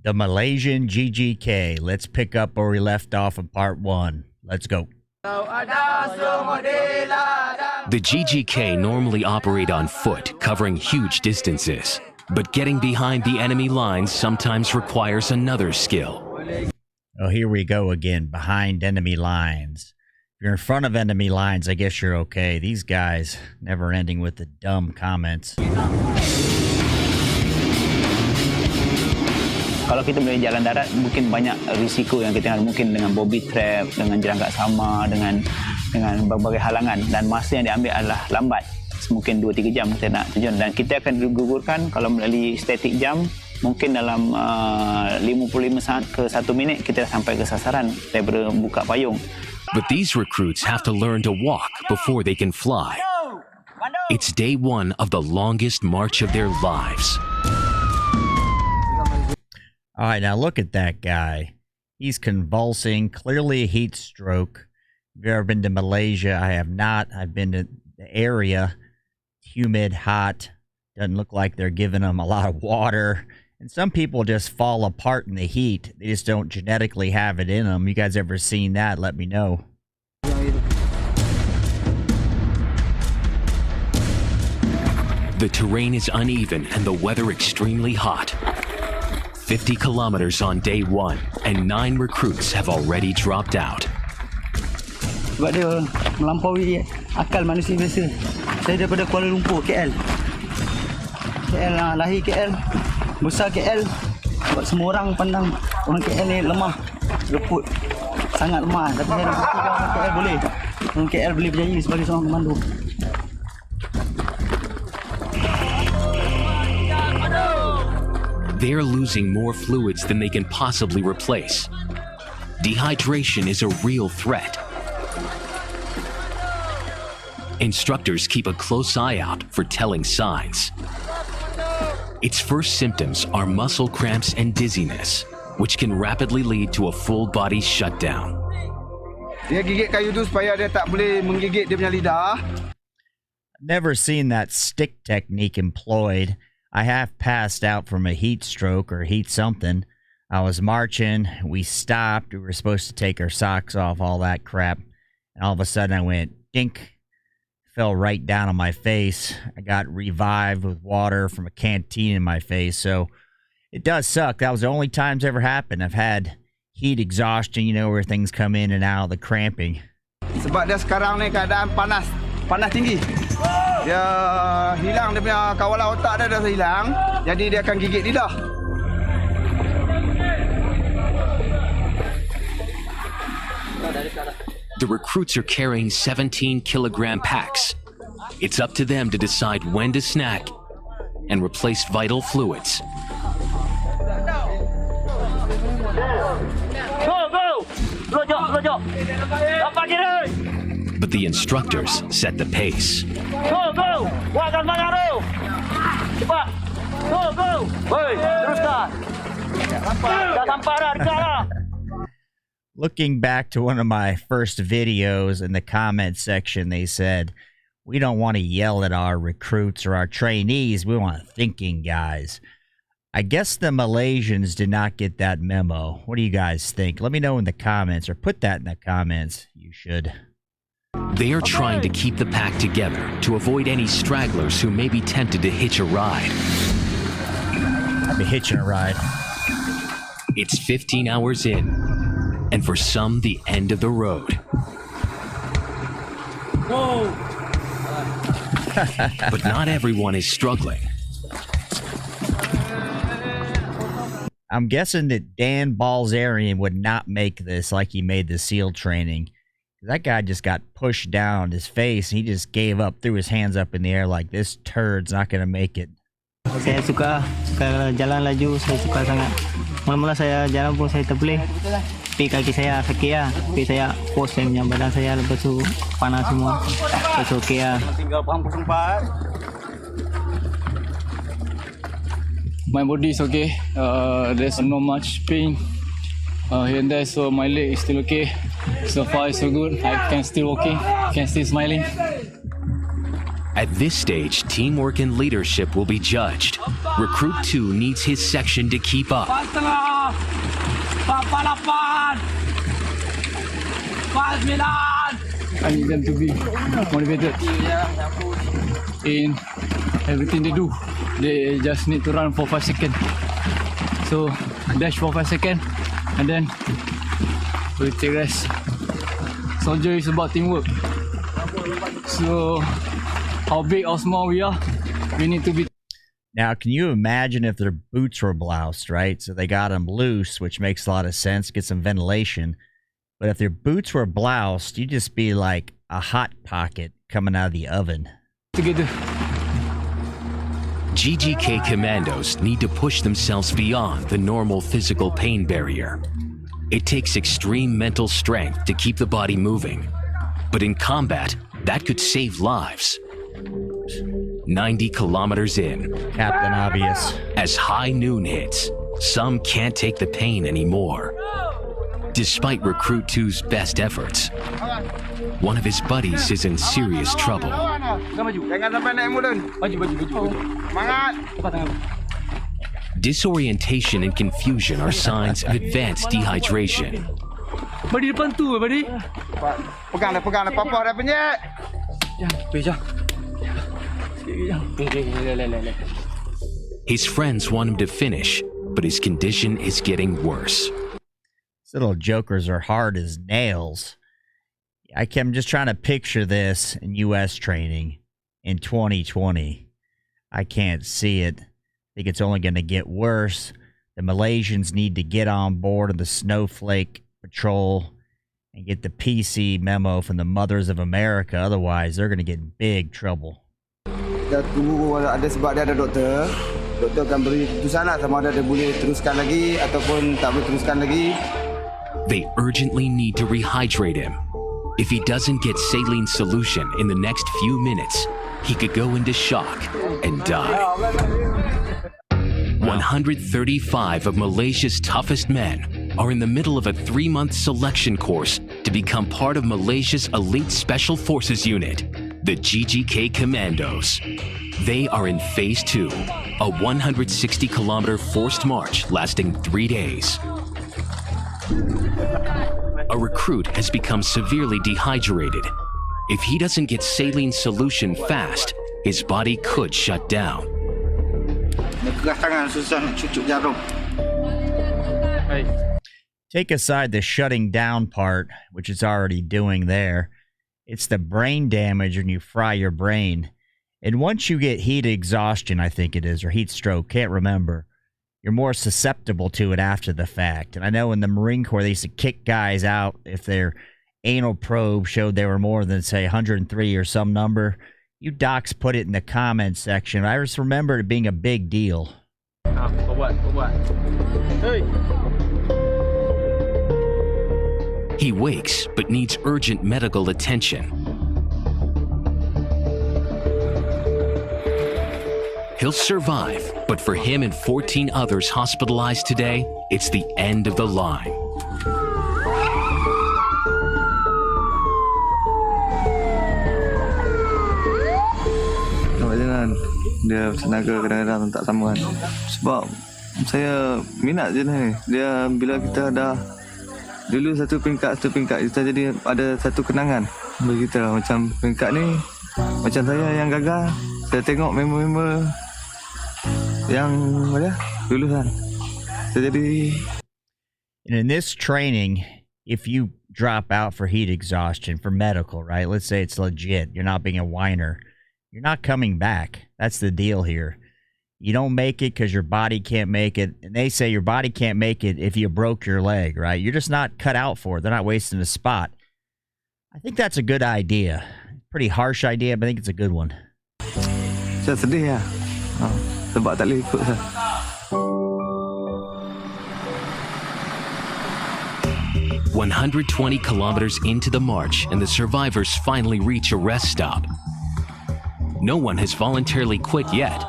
The Malaysian GGK. Let's pick up where we left off in part 1. Let's go. The GGK normally operate on foot, covering huge distances. But getting behind the enemy lines sometimes requires another skill. Oh, here we go again, behind enemy lines. If you're in front of enemy lines, I guess you're okay. These guys, never ending with the dumb comments. Kalau kita boleh jalan darat, mungkin banyak risiko yang kita ada, mungkin dengan bobby trap, dengan jerangkak sama, dengan berbagai halangan, dan masa yang diambil adalah lambat. Mungkin 2-3 jam kita nak terjun, dan kita akan digugurkan kalau melalui static jam, mungkin dalam 55 saat ke 1 minit kita dah sampai ke sasaran daripada buka payung. But these recruits have to learn to walk before they can fly. It's day 1 of the longest march of their lives. All right, now look at that guy. He's convulsing, clearly a heat stroke. Have you ever been to Malaysia? I have not. I've been to the area. Humid, hot. Doesn't look like they're giving him a lot of water. And some people just fall apart in the heat. They just don't genetically have it in them. You guys ever seen that? Let me know. The terrain is uneven and the weather extremely hot. 50 kilometers on day 1, and 9 recruits have already dropped out. Sebab dia melampaui akal manusia biasa. Saya daripada Kuala Lumpur, KL. Lahir KL, besar KL. Sebab semua orang pandang orang KL ni lemah, leput, sangat lemah. Tapi saya nak buktikan orang KL boleh. Orang KL boleh berjaya sebagai seorang komando. They're losing more fluids than they can possibly replace. Dehydration is a real threat. Instructors keep a close eye out for telling signs. Its first symptoms are muscle cramps and dizziness, which can rapidly lead to a full body shutdown. Dia gigit kayu tu supaya dia tak boleh menggigit dia punya lidah. Never seen that stick technique employed. I have passed out from a heat stroke or heat something. I was marching. We stopped. We were supposed to take our socks off, all that crap. And all of a sudden I went dink. Fell right down on my face. I got revived with water from a canteen in my face. So it does suck. That was the only time it's ever happened. I've had heat exhaustion, you know, where things come in and out, the cramping. Sebab dia sekarang ni keadaan panas tinggi. Dia hilang, dia punya kawalan otak dia dah hilang, jadi dia akan gigit lidah. The recruits are carrying 17-kilogram packs. It's up to them to decide when to snack and replace vital fluids. But the instructors set the pace. Looking back to one of my first videos, in the comment section, they said, we don't want to yell at our recruits or our trainees. We want thinking guys. I guess the Malaysians did not get that memo. What do you guys think? Let me know in the comments, or put that in the comments. You should. They are trying to keep the pack together to avoid any stragglers who may be tempted to hitch a ride. I'd be hitching a ride. It's 15 hours in, and for some, the end of the road. Whoa! But not everyone is struggling. I'm guessing that Dan Balzarian would not make this like he made the SEAL training. That guy just got pushed down his face. He just gave up, threw his hands up in the air like this turd's not going to make it. Saya suka jalan laju, saya suka sangat. Mula-mula saya jalan pun saya terpelih. Tapi kaki saya sakit ya. Tapi saya pos saya punya badan saya lepas tu panas semua. It's okay ya. My body is okay. There's no much pain here and there, so my leg is still okay. So far, it's so good. I can still walking, can still smiling. At this stage, teamwork and leadership will be judged. Recruit 2 needs his section to keep up. I need them to be motivated in everything they do. They just need to run for 5 seconds. So dash for 5 seconds and then we take rest. Soldier is about teamwork. So how big or small we are, we need to be. Now, can you imagine if their boots were bloused, right? So they got them loose, which makes a lot of sense, get some ventilation. But if their boots were bloused, you'd just be like a hot pocket coming out of the oven. Together. GGK commandos need to push themselves beyond the normal physical pain barrier. It takes extreme mental strength to keep the body moving. But in combat, that could save lives. 90 kilometers in, Captain Obvious. as high noon hits, some can't take the pain anymore. Despite Recruit 2's best efforts, one of his buddies is in serious trouble. Jangan sampai naik mudun. Semangat. Disorientation and confusion are signs of advanced dehydration. Badi depan tu, Badi. Pegang dah. Papa dah penyek. His friends want him to finish, but his condition is getting worse. These little jokers are hard as nails. I'm just trying to picture this in U.S. training in 2020. I can't see it. I think it's only going to get worse. The Malaysians need to get on board of the Snowflake Patrol and get the PC memo from the Mothers of America. Otherwise, they're going to get in big trouble. Kita tunggu ada sebab dia ada doktor. Doktor akan beri keputusan lah sama ada dia boleh teruskan lagi ataupun tak boleh teruskan lagi. They urgently need to rehydrate him. If he doesn't get saline solution in the next few minutes, he could go into shock and die. 135 of Malaysia's toughest men are in the middle of a 3-month selection course to become part of Malaysia's elite Special Forces unit, the GGK Commandos. They are in Phase 2, a 160-kilometer forced march lasting 3 days. A recruit has become severely dehydrated. If he doesn't get saline solution fast, his body could shut down. Take aside the shutting down part, which it's already doing there. It's the brain damage when you fry your brain. And once you get heat exhaustion, I think it is, or heat stroke, can't remember, you're more susceptible to it after the fact. And I know in the Marine Corps, they used to kick guys out if their anal probe showed they were more than, say, 103 or some number. You docs put it in the comment section. I just remember it being a big deal. He wakes but needs urgent medical attention. He'll survive, but for him and 14 others hospitalized today, it's the end of the line. Dia tenaga kadang-kadang tak sama kan. Sebab saya minat je ni. Dia bila kita dah dulu satu peringkat kita jadi ada satu kenangan bagi kita. Macam peringkat ni, macam saya yang gagal, saya tengok member-member yang dulu kan. Saya jadi. And in this training, if you drop out for heat exhaustion for medical, right? Let's say it's legit. You're not being a whiner. You're not coming back. That's the deal here. You don't make it because your body can't make it. And they say your body can't make it if you broke your leg, right? You're just not cut out for it. They're not wasting a spot. I think that's a good idea. Pretty harsh idea, but I think it's a good one. Saya sedih ya. Sebab tak boleh ikut saya. "120 kilometers into the march, and the survivors finally reach a rest stop. No one has voluntarily quit yet,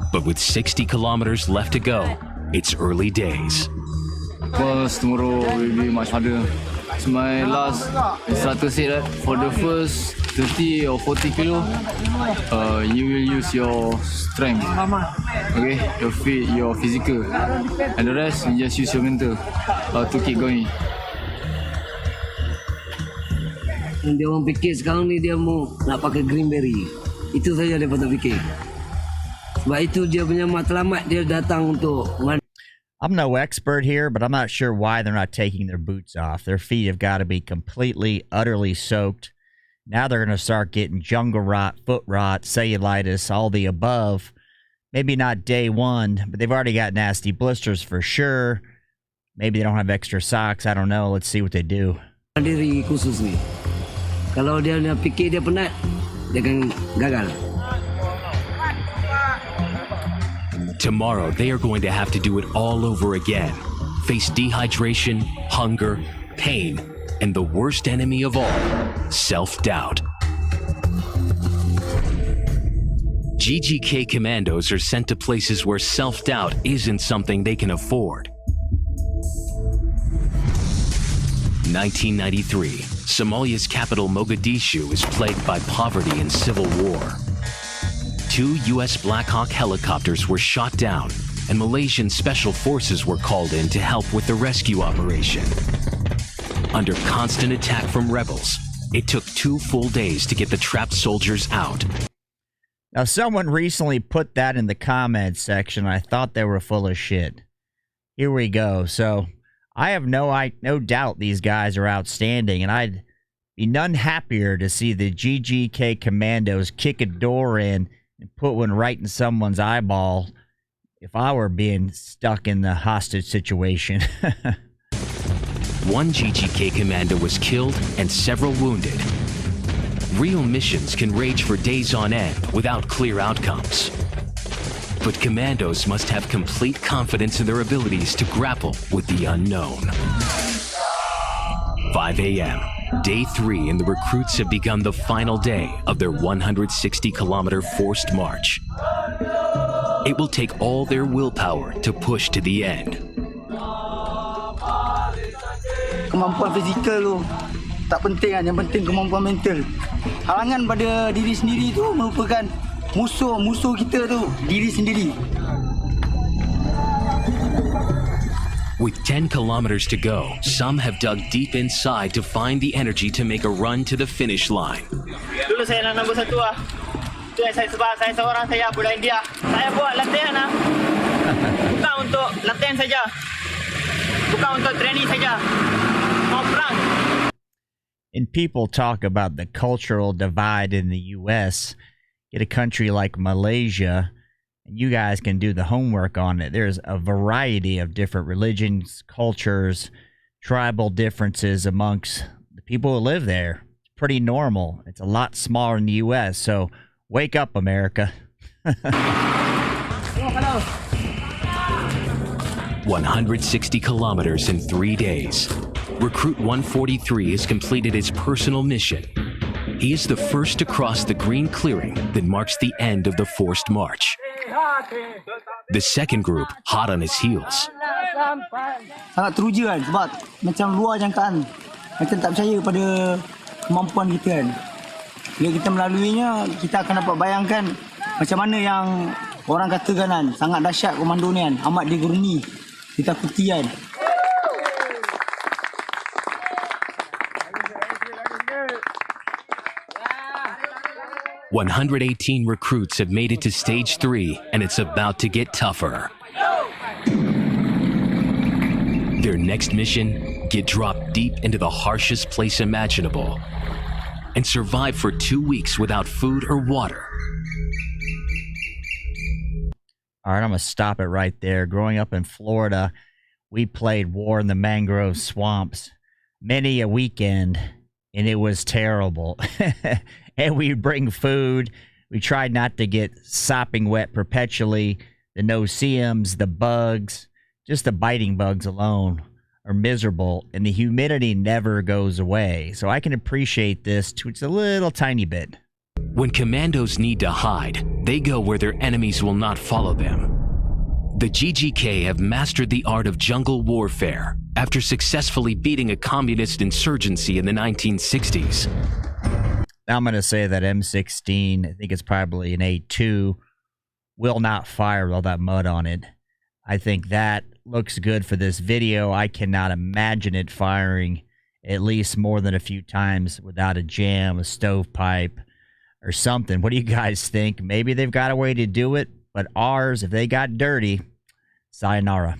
but with 60 kilometers left to go, it's early days. Because tomorrow will be much harder. It's my last instructor said that for the first 30 or 40 kilo, you will use your strength, okay, your physical, and the rest you just use your mental to keep going. Dia orang fikir sekarang ni dia mau nak pakai greenberry. Itu saja dia patut fikir. Sebab itu dia punya matlamat dia datang untuk. I'm no expert here, but I'm not sure why they're not taking their boots off. Their feet have got to be completely, utterly soaked. Now they're going to start getting jungle rot, foot rot, cellulitis, all the above. Maybe not day one, but they've already got nasty blisters for sure. Maybe they don't have extra socks. I don't know. Let's see what they do. Diri khusus ni. Kalau dia nak fikir dia penat, dia akan gagal. Tomorrow, they are going to have to do it all over again. Face dehydration, hunger, pain, and the worst enemy of all, self-doubt. GGK commandos are sent to places where self-doubt isn't something they can afford. 1993, Somalia's capital Mogadishu is plagued by poverty and civil war. 2 U.S. Black Hawk helicopters were shot down, and Malaysian Special Forces were called in to help with the rescue operation. Under constant attack from rebels, it took 2 full days to get the trapped soldiers out. Now, someone recently put that in the comments section. I thought they were full of shit. Here we go. So, I have no doubt these guys are outstanding, and I'd be none happier to see the GGK commandos kick a door in and put one right in someone's eyeball if I were being stuck in the hostage situation. One GGK commando was killed and several wounded. Real missions can rage for days on end without clear outcomes. But commandos must have complete confidence in their abilities to grapple with the unknown. 5 a.m., day 3, and the recruits have begun the final day of their 160-kilometer forced march. It will take all their willpower to push to the end. Kemampuan fizikal tu tak penting kan, yang penting kemampuan mental. Halangan pada diri sendiri tu merupakan musuh kita tu, diri sendiri. With 10 kilometers to go, some have dug deep inside to find the energy to make a run to the finish line. Dulu saya nak nombor 1 lah. Itu yang saya seorang saya budak India. Saya buat latihan lah. Bukan untuk latihan saja. Bukan untuk training saja. Mau perang. And people talk about the cultural divide in the U.S. Get a country like Malaysia, and you guys can do the homework on it. There's a variety of different religions, cultures, tribal differences amongst the people who live there. It's pretty normal. It's a lot smaller in the U.S., so wake up, America. 160 kilometers in 3 days. Recruit 143 has completed his personal mission. He is the first to cross the green clearing that marks the end of the forced march. The second group, hot on his heels. Sangat teruja kan, sebab macam luar jangkaan. Macam tak percaya pada kemampuan kita kan. Bila kita melaluinya, kita akan dapat bayangkan macam mana yang orang katakan kan, sangat dahsyat komando ni kan, amat diguruni, ditakuti kan. 118 recruits have made it to stage 3, and it's about to get tougher. Their next mission, get dropped deep into the harshest place imaginable and survive for 2 weeks without food or water. All right, I'm going to stop it right there. Growing up in Florida, we played War in the Mangrove Swamps many a weekend, and it was terrible. And we'd bring food. We tried not to get sopping wet perpetually. The no-see-ums, the bugs, just the biting bugs alone are miserable, and the humidity never goes away. So I can appreciate this to a little tiny bit. When commandos need to hide, they go where their enemies will not follow them. The GGK have mastered the art of jungle warfare after successfully beating a communist insurgency in the 1960s. I'm going to say that M16, I think it's probably an A2, will not fire with all that mud on it. I think that looks good for this video. I cannot imagine it firing at least more than a few times without a jam, a stovepipe, or something. What do you guys think? Maybe they've got a way to do it, but ours, if they got dirty, sayonara.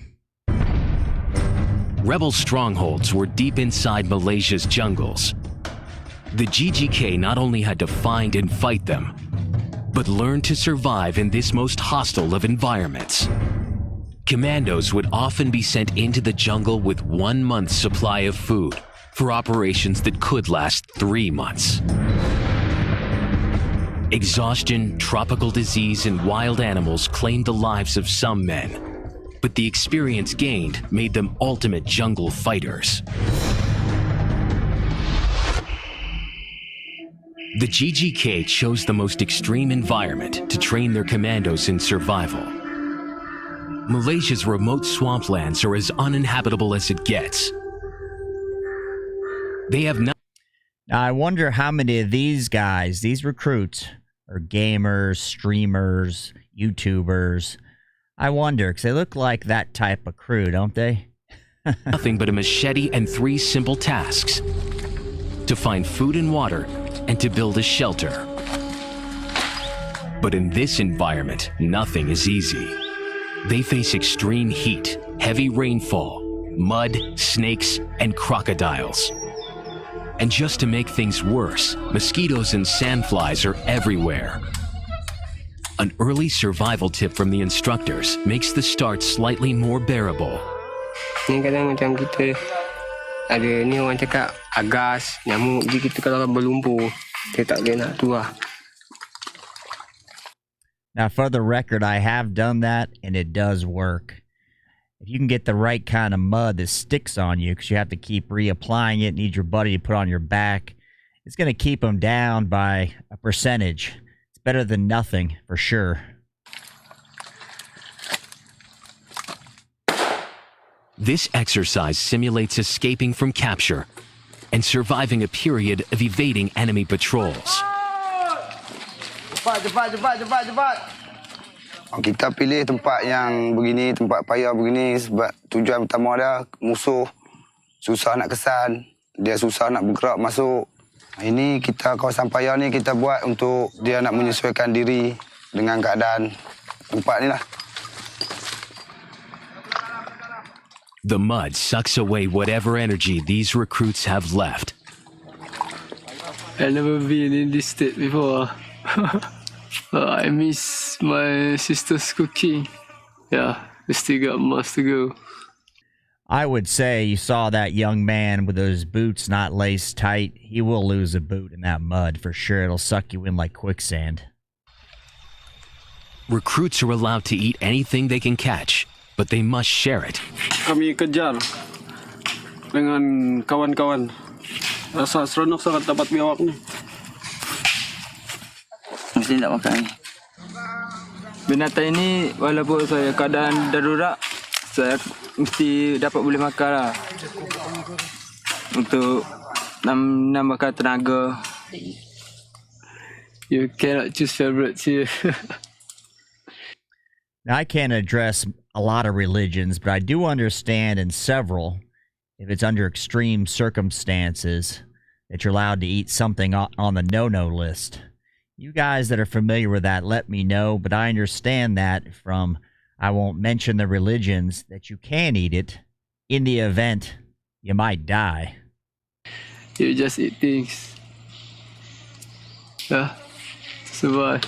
Rebel strongholds were deep inside Malaysia's jungles. The GGK not only had to find and fight them, but learn to survive in this most hostile of environments. Commandos would often be sent into the jungle with 1 month's supply of food for operations that could last 3 months. Exhaustion, tropical disease, and wild animals claimed the lives of some men, but the experience gained made them ultimate jungle fighters. The GGK chose the most extreme environment to train their commandos in survival. Malaysia's remote swamplands are as uninhabitable as it gets. They have not. Now, I wonder how many of these guys, these recruits, are gamers, streamers, YouTubers. I wonder, because they look like that type of crew, don't they? Nothing but a machete and 3 simple tasks: to find food and water and to build a shelter. But in this environment, nothing is easy. They face extreme heat, heavy rainfall, mud, snakes, and crocodiles. And just to make things worse, mosquitoes and sandflies are everywhere. An early survival tip from the instructors makes the start slightly more bearable. Ni kadang macam kita ada ni orang cakap agas, nyamuk. Jadi kita kalau berlumpur, kita tak boleh nak tu lah. Now, for the record, I have done that, and it does work. If you can get the right kind of mud that sticks on you, because you have to keep reapplying it, need your buddy to put on your back, it's going to keep them down by a percentage. It's better than nothing, for sure. This exercise simulates escaping from capture and surviving a period of evading enemy patrols. Cepat. Kita pilih tempat yang begini, tempat payah begini sebab tujuan pertama dia musuh susah nak kesan, dia susah nak bergerak masuk. Ini kita kawasan payah ni kita buat untuk dia nak menyesuaikan diri dengan keadaan tempat ni lah. The mud sucks away whatever energy these recruits have left. I've never been in this state before. I miss my sister's cooking. Yeah, we still got months to go. I would say you saw that young man with those boots not laced tight. He will lose a boot in that mud for sure. It'll suck you in like quicksand. Recruits are allowed to eat anything they can catch, but they must share it. Kami kejar dengan kawan-kawan. Rasa seronok sangat dapat biawak ni. Mesti tak makan. Binatang ini walaupun saya keadaan darurat, saya mesti dapat boleh makan lah. Untuk nambahkan tenaga. You cannot choose favorites here. Now, I can't address a lot of religions, but I do understand in several, if it's under extreme circumstances, that you're allowed to eat something on the no-no list. You guys that are familiar with that, let me know, but I understand that from, I won't mention the religions, that you can eat it in the event you might die. You just eat things. Yeah, survive.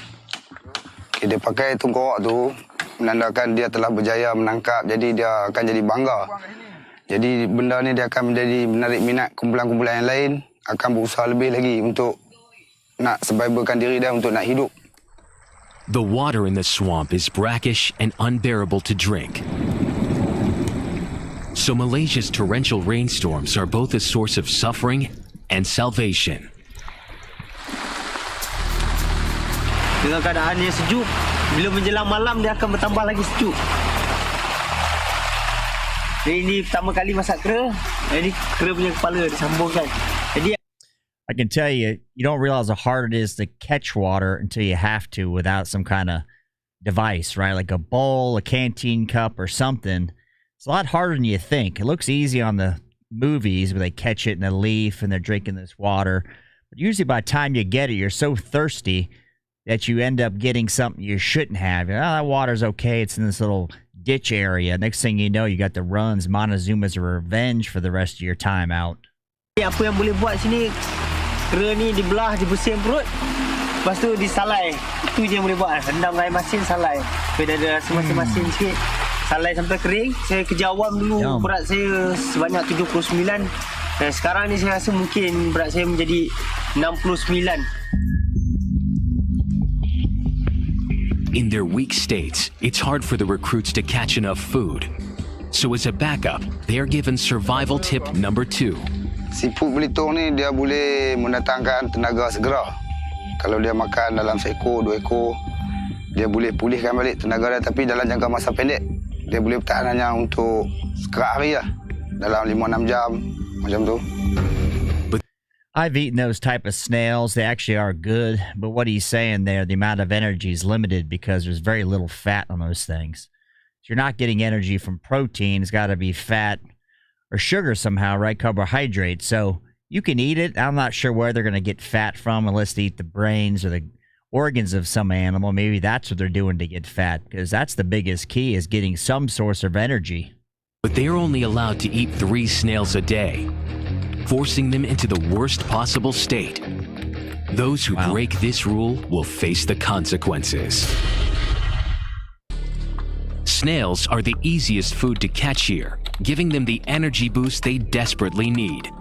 Dia pakai tungkok tu menandakan dia telah berjaya menangkap, jadi dia akan jadi bangga. Jadi benda ni dia akan menjadi menarik minat kumpulan-kumpulan yang lain, akan berusaha lebih lagi untuk nak survivalkan diri dia, untuk nak hidup. The water in the swamp is brackish and unbearable to drink. So Malaysia's torrential rainstorms are both a source of suffering and salvation. Dengan keadaan yang sejuk, bila menjelang malam dia akan bertambah lagi sejuk. Jadi ini pertama kali masak kera, ini kera punya kepala disambungkan. Jadi I can tell you, you don't realize how hard it is to catch water until you have to without some kind of device, right? Like a bowl, a canteen cup, or something. It's a lot harder than you think. It looks easy on the movies where they catch it in a leaf and they're drinking this water. But usually by the time you get it, you're so thirsty that you end up getting something you shouldn't have. Oh, that water's okay. It's in this little ditch area. Next thing you know, you got the runs, Montezuma's revenge for the rest of your time out. Apa yang boleh buat sini, kera ni dibelah, dibersihin perut, lepas tu disallaeh. Itu je yang boleh buat. Rendam air masin, sallaeh. Supaya dia ada rasa masin-masin sikit. Sallaeh sampai kering. Saya kerja awam dulu, berat saya sebanyak 79. Dan sekarang ni saya rasa mungkin berat saya menjadi 69. In their weak states, it's hard for the recruits to catch enough food. So as a backup, they are given survival tip number 2. Siput belitung ni dia boleh mendatangkan tenaga segera. Kalau dia makan dalam seekor, 2 ekor, dia boleh pulihkan balik tenaga dia. Tapi dalam jangka masa pendek, dia boleh bertahan hanya untuk sekerat hari lah. Dalam 5-6 jam, macam tu. I've eaten those type of snails. They actually are good, but what he's saying there, the amount of energy is limited because there's very little fat on those things. So you're not getting energy from protein. It's got to be fat or sugar somehow, right? Carbohydrates. So you can eat it. I'm not sure where they're going to get fat from unless they eat the brains or the organs of some animal. Maybe that's what they're doing to get fat, because that's the biggest key, is getting some source of energy. But they're only allowed to eat 3 snails a day, forcing them into the worst possible state. Those who break this rule will face the consequences. Snails are the easiest food to catch here, giving them the energy boost they desperately need.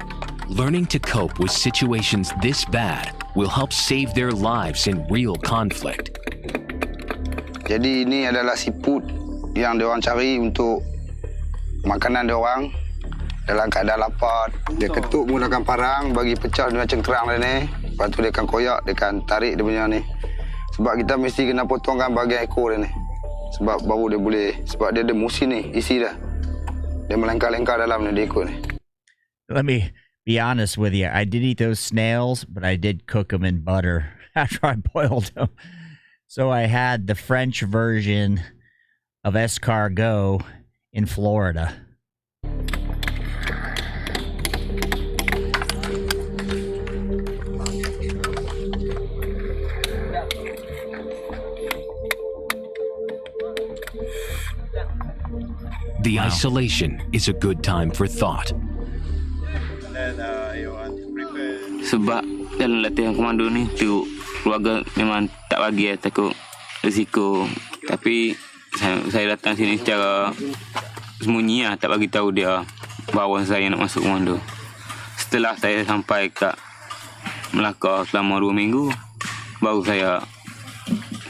Learning to cope with situations this bad will help save their lives in real conflict. Jadi ini adalah siput yang diorang cari untuk makanan diorang. Dalam keadaan lapar, dia ketuk menggunakan parang bagi pecah dengan cengkerang dia ni. Lepas tu dia akan koyak, dia akan tarik dia punya ni. Sebab kita mesti kena potongkan bahagian ekor dia ni. Sebab baru dia boleh, sebab dia ada musin ni, isi dah. Dia melengkar-lengkar dalam ni, dia ikut ni. Let me be honest with you. I did eat those snails, but I did cook them in butter after I boiled them. So I had the French version of escargot in Florida. The isolation is a good time for thought. Sebab dalam latihan komando ni tu keluarga memang tak bagi takut risiko. Tapi saya datang sini secara sembunyi tak bagi tahu dia bahawa saya nak masuk komando. Setelah saya sampai kat Melaka selama 2 minggu, baru saya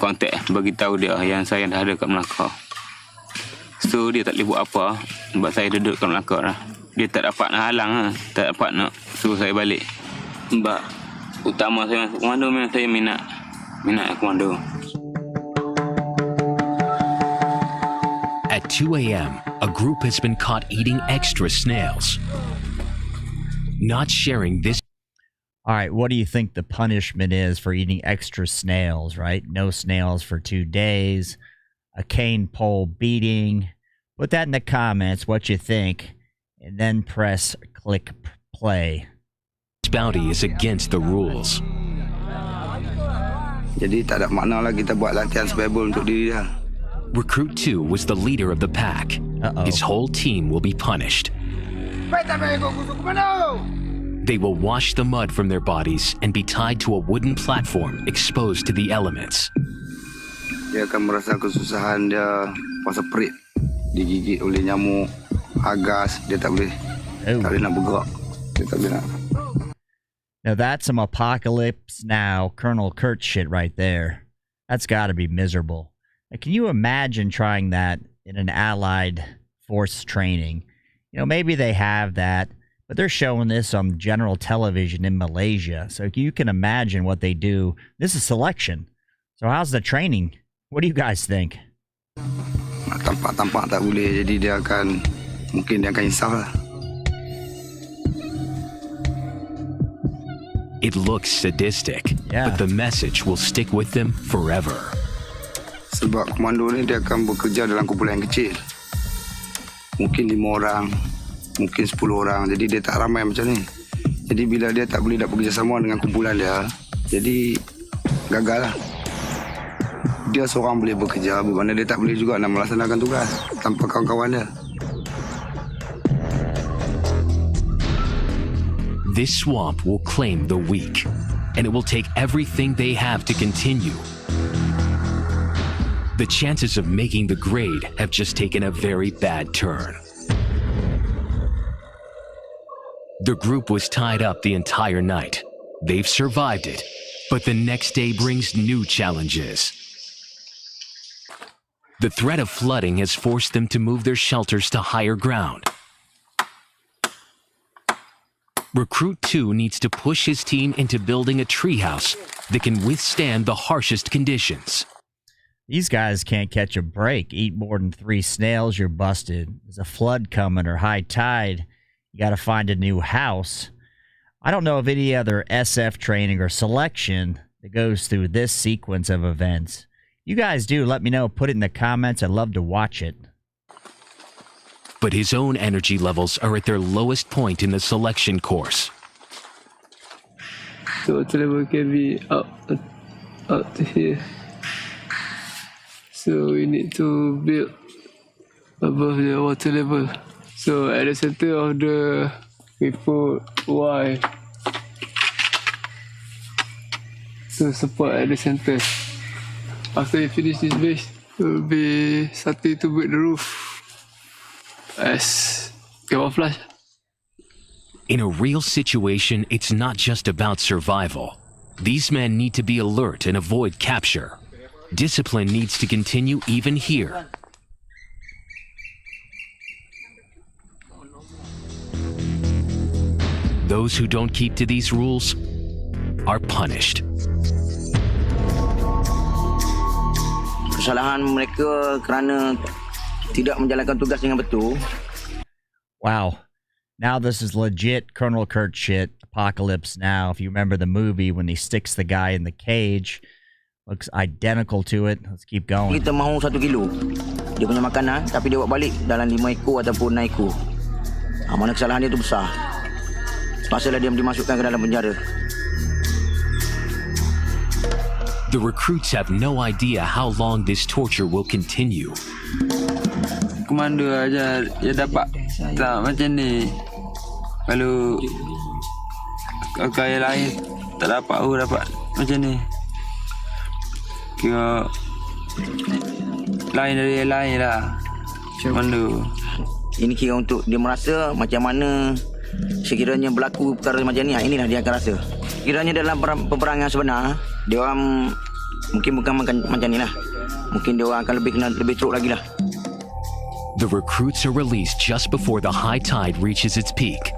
kontak bagi tahu dia yang saya dah ada kat Melaka. So dia tak boleh buat apa sebab saya duduk kat Melaka lah. Dia tak dapat nak halang lah. Tak dapat nak suruh saya balik. Sebab utama saya masuk komando memang saya minat komando. At 2 a.m., a group has been caught eating extra snails. Not sharing this. All right, what do you think the punishment is for eating extra snails, right? No snails for 2 days, a cane pole beating. Put that in the comments, what you think, and then press click play. This bounty is against the rules. Jadi tak ada makna lah kita buat latihan survival untuk diri dia. Recruit 2 was the leader of the pack. His whole team will be punished. They will wash the mud from their bodies and be tied to a wooden platform exposed to the elements. Dia akan merasa kesusahan dia, pasal perit, digigit oleh nyamuk, agas, dia tak boleh nak bergerak. Dia tak boleh nak. Now that's some Apocalypse Now, Colonel Kurt shit right there. That's got to be miserable. Like, can you imagine trying that in an Allied force training? You know, maybe they have that, but they're showing this on general television in Malaysia. So you can imagine what they do. This is selection. So how's the training? What do you guys think? Tampak-tampak tak boleh, jadi dia akan, mungkin dia akan insaf lah. It It looks sadistic, but the message will stick with them forever. Sebab komando ni dia akan bekerja dalam kumpulan yang kecil. Mungkin 5 orang, mungkin 10 orang. Jadi dia tak ramai macam ni. Jadi bila dia tak boleh nak bekerjasama dengan kumpulan dia, jadi gagal lah. Dia seorang boleh bekerja, bermakna dia tak boleh juga nak melaksanakan tugas tanpa kawan-kawan dia. This swamp will claim the weak, and it will take everything they have to continue. The chances of making the grade have just taken a very bad turn. The group was tied up the entire night. They've survived it, but the next day brings new challenges. The threat of flooding has forced them to move their shelters to higher ground. Recruit 2 needs to push his team into building a treehouse that can withstand the harshest conditions. These guys can't catch a break. Eat more than 3 snails, you're busted. There's a flood coming or high tide. You got to find a new house. I don't know of any other SF training or selection that goes through this sequence of events. You guys do, let me know. Put it in the comments. I'd love to watch it. But his own energy levels are at their lowest point in the selection course. So water level can be up to here. So we need to build above the water level. So at the center of we put Y to support at the center. After we finish this base, we'll be starting to build the roof as camouflage. In a real situation, it's not just about survival. These men need to be alert and avoid capture. Discipline needs to continue even here. Those who don't keep to these rules are punished. Kesalahan mereka kerana tidak menjalankan tugas dengan betul. Wow. Now this is legit Colonel Kurt shit. Apocalypse Now. If you remember the movie when he sticks the guy in the cage, looks identical to it. Let's keep going. Kita mahu 1 kilo. Dia punya makanan, tapi dia buat balik dalam 5 ekor ataupun 6 ekor. Mana kesalahan dia tu besar. Pasalah dia dimasukkan ke dalam penjara. The recruits have no idea how long this torture will continue. Komando aja dia dapat tak macam ni. Kalau kaya lain tak dapat dapat macam ni. Kira lain dari lain lah. Komando. Ini kira untuk dia merasa macam mana sekiranya berlaku perkara macam ni, inilah dia akan rasa. Kiranya dalam peperangan sebenar, dia orang mungkin bukan macam ni lah. Mungkin dia orang akan lebih teruk lagi lah. The recruits are released just before the high tide reaches its peak.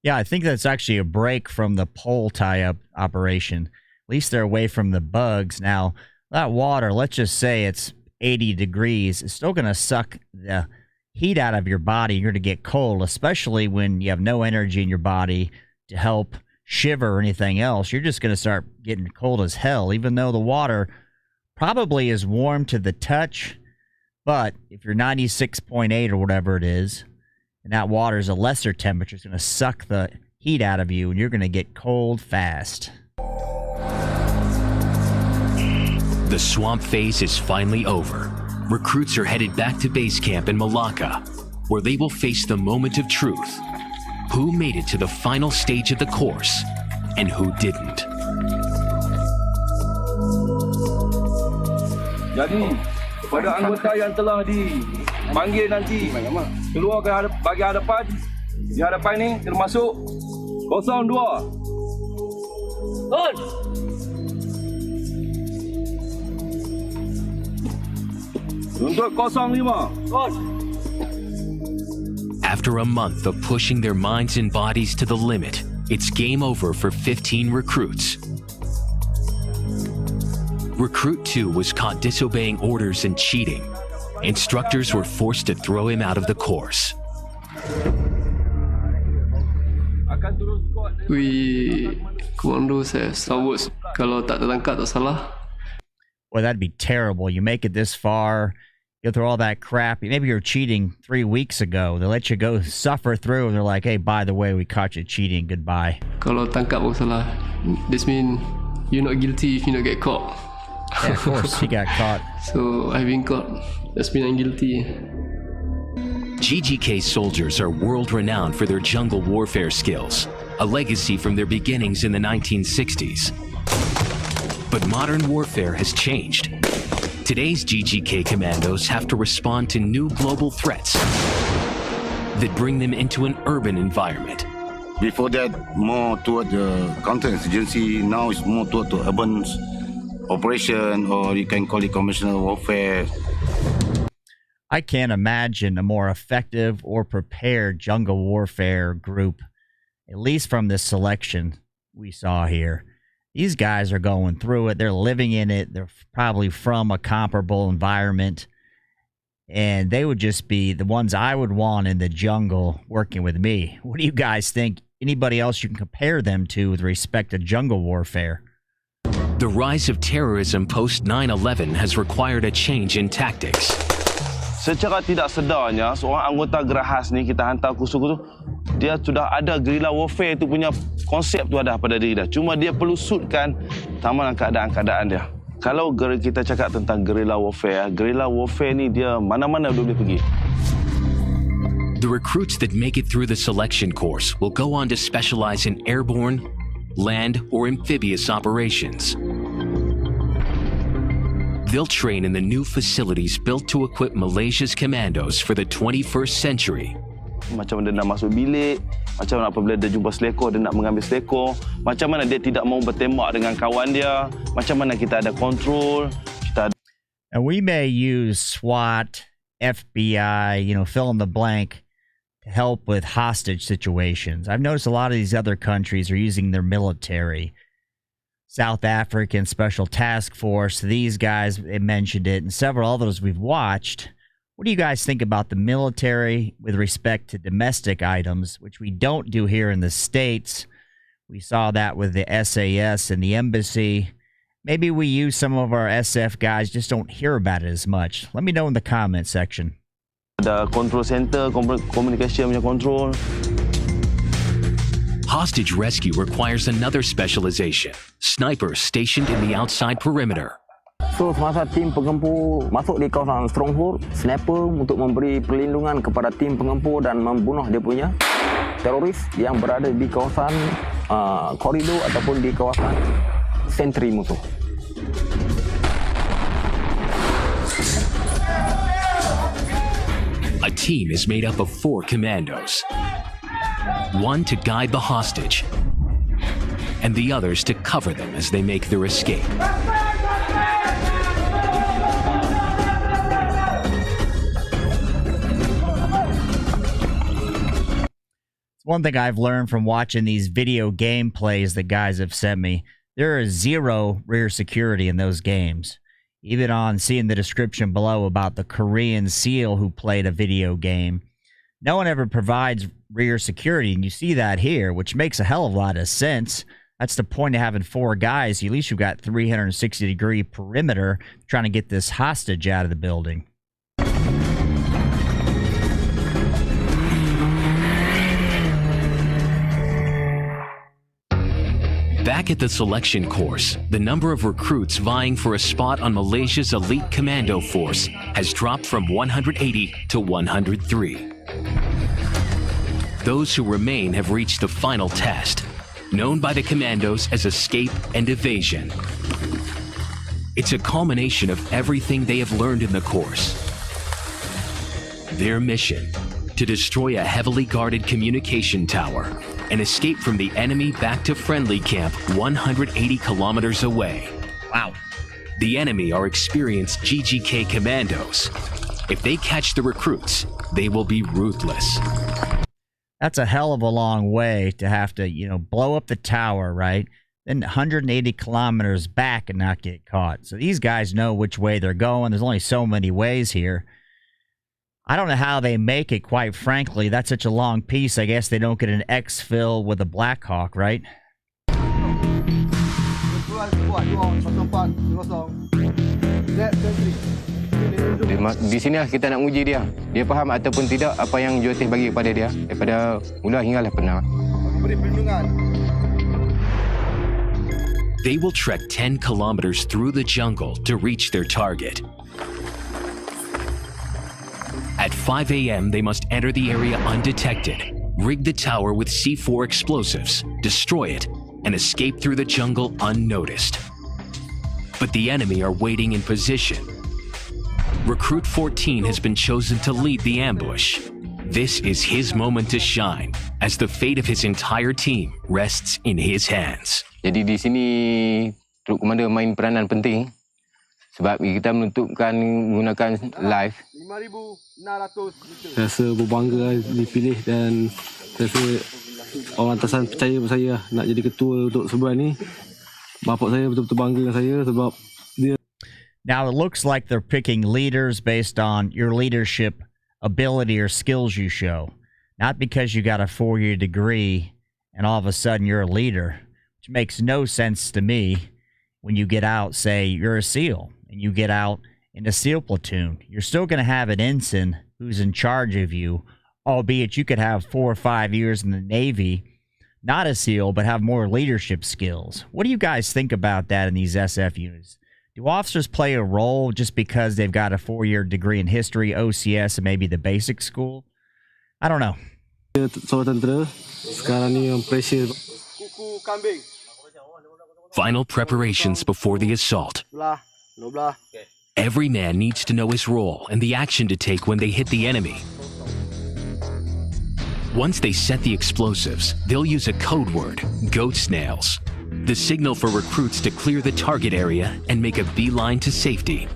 Yeah, I think that's actually a break from the pole tie-up operation. At least they're away from the bugs. Now, that water, let's just say it's 80 degrees, it's still going to suck the heat out of your body. You're going to get cold, especially when you have no energy in your body to help shiver or anything else. You're just going to start getting cold as hell, even though the water probably is warm to the touch. But if you're 96.8 or whatever it is, and that water is a lesser temperature, it's going to suck the heat out of you, and you're going to get cold fast. The swamp phase is finally over. Recruits are headed back to base camp in Malacca, where they will face the moment of truth. Who made it to the final stage of the course, and who didn't? Jadi, kepada anggota yang telah dipanggil nanti, keluar ke bahagian hadapan. Di hadapan ini termasuk 02. Hold! Untuk 05. Hold! After a month of pushing their minds and bodies to the limit, it's game over for 15 recruits. Recruit 2 was caught disobeying orders and cheating. Instructors were forced to throw him out of the course. Akan turun squad. Komando saya sawut kalau tak tertangkap tak salah. Well, that'd be terrible. You make it this far, go through all that crap. Maybe you're cheating 3 weeks ago. They let you go suffer through, and they're like, hey, by the way, we caught you cheating. Goodbye. Kalau tangkap baru salah. This mean you're not guilty if you not get caught. Yeah, of course, he got caught. So I've been caught. That's mean I'm guilty. GGK soldiers are world-renowned for their jungle warfare skills, a legacy from their beginnings in the 1960s. But modern warfare has changed. Today's GGK commandos have to respond to new global threats that bring them into an urban environment. Before that, more toward the counterinsurgency. Now it's more toward the urban operation, or you can call it conventional warfare. I can't imagine a more effective or prepared jungle warfare group, at least from this selection we saw here. These guys are going through it. They're living in it. They're probably from a comparable environment. And they would just be the ones I would want in the jungle working with me. What do you guys think? Anybody else you can compare them to with respect to jungle warfare? The rise of terrorism post 9/11 has required a change in tactics. Secara tidak sedarnya, seorang anggota gerahas ni kita hantar kursus tu, dia sudah ada guerrilla warfare tu punya konsep tu ada pada diri dia. Cuma dia perlu suitkan sama dengan keadaan-keadaan dia. Kalau kita cakap tentang guerrilla warfare ni dia mana-mana dia boleh pergi. The recruits that make it through the selection course will go on to specialize in airborne, land, or amphibious operations. They'll train in the new facilities built to equip Malaysia's commandos for the 21st century. Macam mana dia nak masuk bilik, macam mana apabila dia jumpa selekor, dia nak mengambil selekor, macam mana dia tidak mau bertembak dengan kawan dia, macam mana kita ada kontrol, kita ada... And we may use SWAT, FBI, fill in the blank to help with hostage situations. I've noticed a lot of these other countries are using their military. South African Special Task Force, these guys, they mentioned it, and several others we've watched. What do you guys think about the military with respect to domestic items, which we don't do here in the States? We saw that with the SAS and the embassy. Maybe we use some of our SF guys, just don't hear about it as much. Let me know in the comment section. Ada control center, communication punya control. Hostage rescue requires another specialization, snipers stationed in the outside perimeter. So, semasa tim pengempur masuk di kawasan stronghold, sniper untuk memberi perlindungan kepada tim pengempur dan membunuh dia punya teroris yang berada di kawasan koridor ataupun di kawasan sentri musuh. A team is made up of 4 commandos. One to guide the hostage, and the others to cover them as they make their escape. One thing I've learned from watching these video game plays that guys have sent me, there is zero rear security in those games. Even on seeing the description below about the Korean SEAL who played a video game, no one ever provides rear security, and you see that here, which makes a hell of a lot of sense. That's the point of having 4 guys. At least you've got 360-degree perimeter trying to get this hostage out of the building. Back at the selection course, the number of recruits vying for a spot on Malaysia's elite commando force has dropped from 180 to 103. Those who remain have reached the final test, known by the commandos as escape and evasion. It's a culmination of everything they have learned in the course. Their mission, to destroy a heavily guarded communication tower and escape from the enemy back to friendly camp 180 kilometers away. Wow. The enemy are experienced GGK commandos. If they catch the recruits, they will be ruthless. That's a hell of a long way to have to, blow up the tower, right? Then 180 kilometers back and not get caught. So these guys know which way they're going. There's only so many ways here. I don't know how they make it, quite frankly. That's such a long piece. I guess they don't get an exfil with a Black Hawk, right? Di sini lah kita nak uji dia. Dia faham ataupun tidak apa yang jurulatih bagi kepada dia. Daripada mula hinggalah pernah. They will trek 10 kilometers through the jungle to reach their target. At 5 a.m., they must enter the area undetected, rig the tower with C4 explosives, destroy it, and escape through the jungle unnoticed. But the enemy are waiting in position. Recruit 14 has been chosen to lead the ambush. This is his moment to shine, as the fate of his entire team rests in his hands. Jadi di sini Troop Komander main peranan penting sebab kita menentukan menggunakan live. 5,600 rasa berbangga dipilih dan rasa orang atasan percaya pada saya nak jadi ketua untuk sebuah ni. Bapak saya betul-betul bangga dengan saya sebab dia. Now it looks like they're picking leaders based on your leadership ability or skills you show, not because you got a 4-year degree and all of a sudden you're a leader, which makes no sense to me. When you get out, say you're a SEAL and you get out in a SEAL platoon, you're still going to have an ensign who's in charge of you, albeit you could have 4 or 5 years in the Navy, not a SEAL, but have more leadership skills. What do you guys think about that in these SF units? Do officers play a role just because they've got a 4-year degree in history, OCS, and maybe the basic school? I don't know. Final preparations before the assault. Every man needs to know his role and the action to take when they hit the enemy. Once they set the explosives, they'll use a code word, goat snails, the signal for recruits to clear the target area and make a beeline to safety.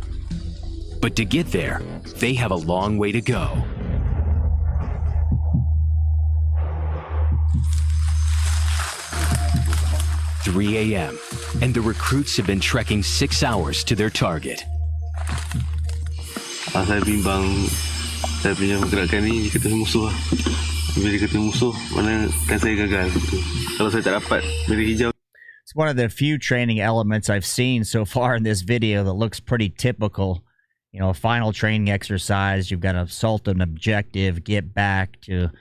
But to get there, they have a long way to go. – 3 a.m., and the recruits have been trekking 6 hours to their target. Saya bimbang saya punya pergerakan ni jika ketemu musuh. Bila ketemu musuh, mana kan saya gagal. Kalau saya tak dapat beri hijau. It's one of the few training elements I've seen so far in this video that looks pretty typical. You know, a final training exercise, you've got to assault an objective, get back to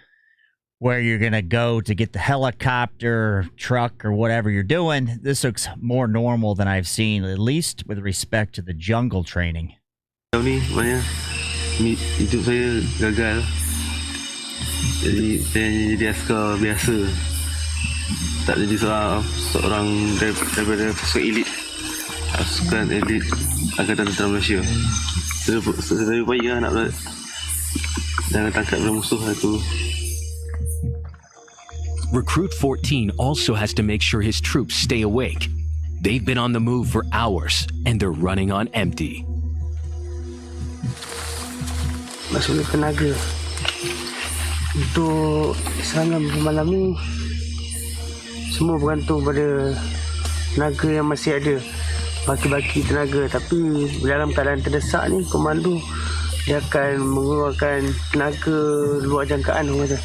where you're going to go to get the helicopter, truck, or whatever you're doing. This looks more normal than I've seen, at least with respect to the jungle training. Ni banyak hidup saya gagal. Jadi saya jadi askar biasa. Tak jadi seorang daripada pasukan elit. Pasukan elit Angkatan Tentera Malaysia. Saya payah nak jangan tangkap musuh itu. Recruit 14 also has to make sure his troops stay awake. They've been on the move for hours, and they're running on empty. Maksudnya tenaga untuk serangan malam ni semua bergantung pada tenaga yang masih ada, baki-baki tenaga. Tapi dalam keadaan terdesak ni, komando dia akan mengeluarkan tenaga luar jangkaan orang kata.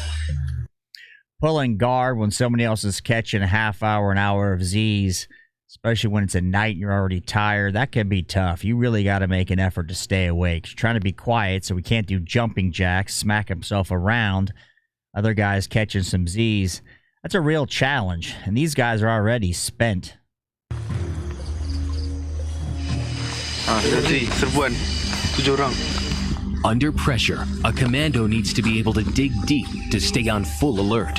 Pulling guard when somebody else is catching a half hour, an hour of Z's, especially when it's at night and you're already tired, that can be tough. You really got to make an effort to stay awake. You're trying to be quiet so we can't do jumping jacks, smack himself around. Other guys catching some Z's. That's a real challenge, and these guys are already spent. Serbuan 7 orang. Under pressure, a commando needs to be able to dig deep to stay on full alert.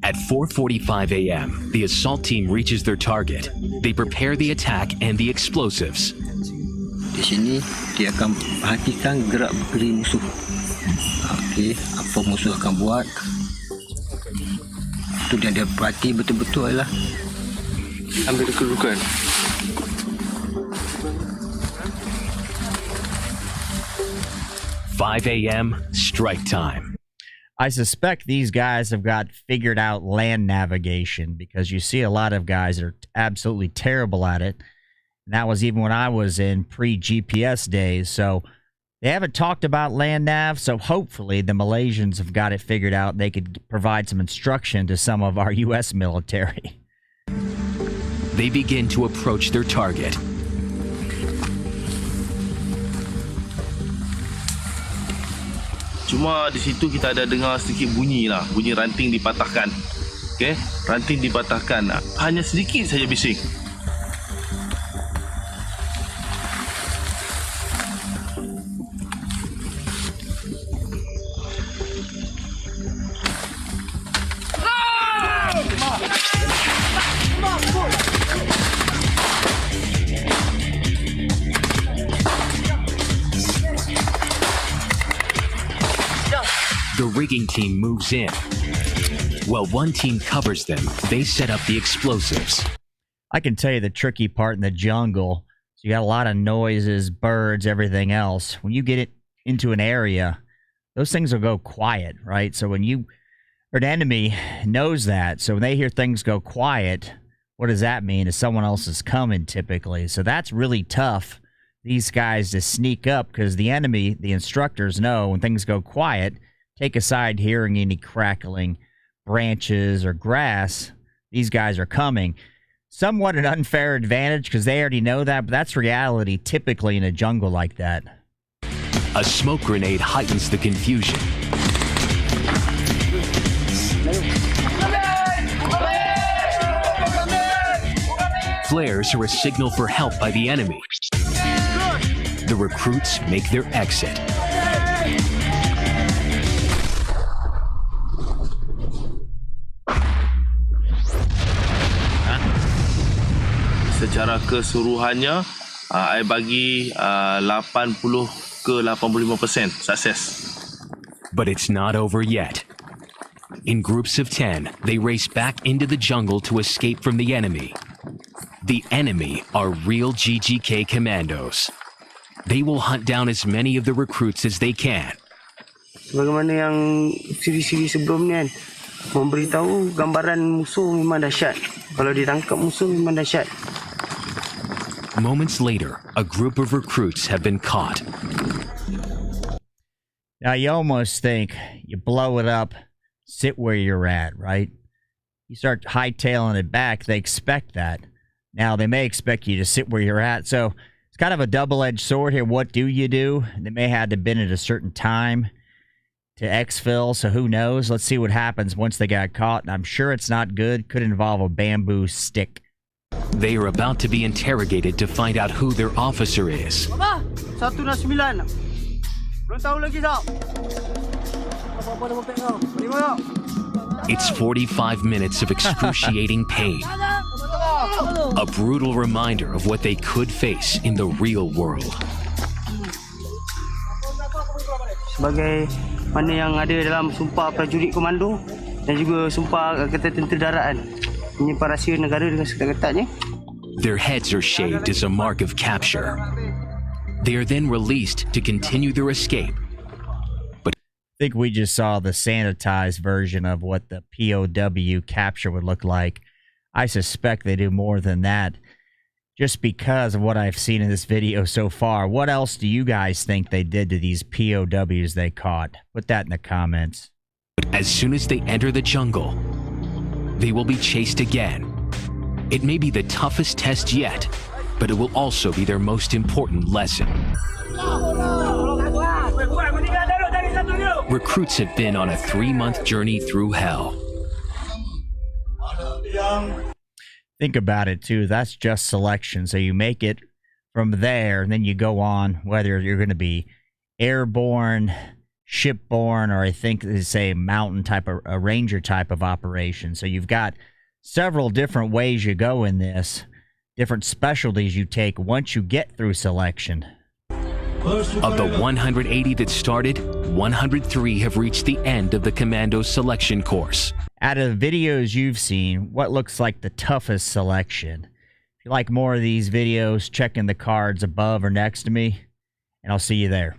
At 4:45 a.m., the assault team reaches their target. They prepare the attack and the explosives. Di sini dia akan perhatikan gerak geri musuh. Okey, apa musuh akan buat? Itu dia perhati betul-betul lah. Ambil kedudukan. 5 a.m., strike time. I suspect these guys have got figured out land navigation because you see a lot of guys that are absolutely terrible at it. And that was even when I was in pre-GPS days. So they haven't talked about land nav, so hopefully the Malaysians have got it figured out. They could provide some instruction to some of our U.S. military. They begin to approach their target. Cuma di situ kita ada dengar sedikit bunyi lah, bunyi ranting dipatahkan. Okey, ranting dipatahkan. Hanya sedikit saja bising. The rigging team moves in. While one team covers them, they set up the explosives. I can tell you the tricky part in the jungle. So you got a lot of noises, birds, everything else. When you get it into an area, those things will go quiet, right? So when you, or an enemy knows that. So when they hear things go quiet, what does that mean? Is someone else is coming typically. So that's really tough, these guys to sneak up, because the enemy, the instructors know when things go quiet, take aside hearing any crackling branches or grass, these guys are coming. Somewhat an unfair advantage because they already know that, but that's reality typically in a jungle like that. A smoke grenade heightens the confusion. Flares are a signal for help by the enemy. The recruits make their exit. Secara keseluruhannya, saya bagi 80 ke 85% sukses. But it's not over yet. In groups of 10, they race back into the jungle to escape from the enemy. The enemy are real GGK commandos. They will hunt down as many of the recruits as they can. Bagaimana yang siri-siri sebelum ni kan, memberitahu gambaran musuh memang dahsyat. Kalau ditangkap musuh memang dahsyat. Moments later, a group of recruits have been caught. Now, you almost think you blow it up, sit where you're at, right? You start hightailing it back, they expect that. Now, they may expect you to sit where you're at, so it's kind of a double-edged sword here. What do you do? They may have to been at a certain time to exfil, so who knows? Let's see what happens once they got caught, and I'm sure it's not good. Could involve a bamboo stick. They are about to be interrogated to find out who their officer is. Apa? 169. Belum tahu lagi tak? Apa-apa dah buat kau. Terima tak? It's 45 minutes of excruciating pain. A brutal reminder of what they could face in the real world. Sebagai mana yang ada dalam sumpah prajurit komando dan juga sumpah kata tentera daratan, menyimpan rahsia negara dengan seketat-ketatnya. Their heads are shaved as a mark of capture. They are then released to continue their escape. I think we just saw the sanitized version of what the POW capture would look like. I suspect they do more than that, just because of what I've seen in this video so far. What else do you guys think they did to these POWs they caught? Put that in the comments. As soon as they enter the jungle, they will be chased again. It may be the toughest test yet, but it will also be their most important lesson. Recruits have been on a 3-month journey through hell. Think about it too. That's just selection. So you make it from there, and then you go on, whether you're going to be airborne, shipborne, or I think they say mountain type of a ranger type of operation. So you've got several different ways you go in this, different specialties you take once you get through selection. Of the 180 that started, 103 have reached the end of the commando selection course. Out of the videos you've seen, what looks like the toughest selection? If you like more of these videos, check in the cards above or next to me, and I'll see you there.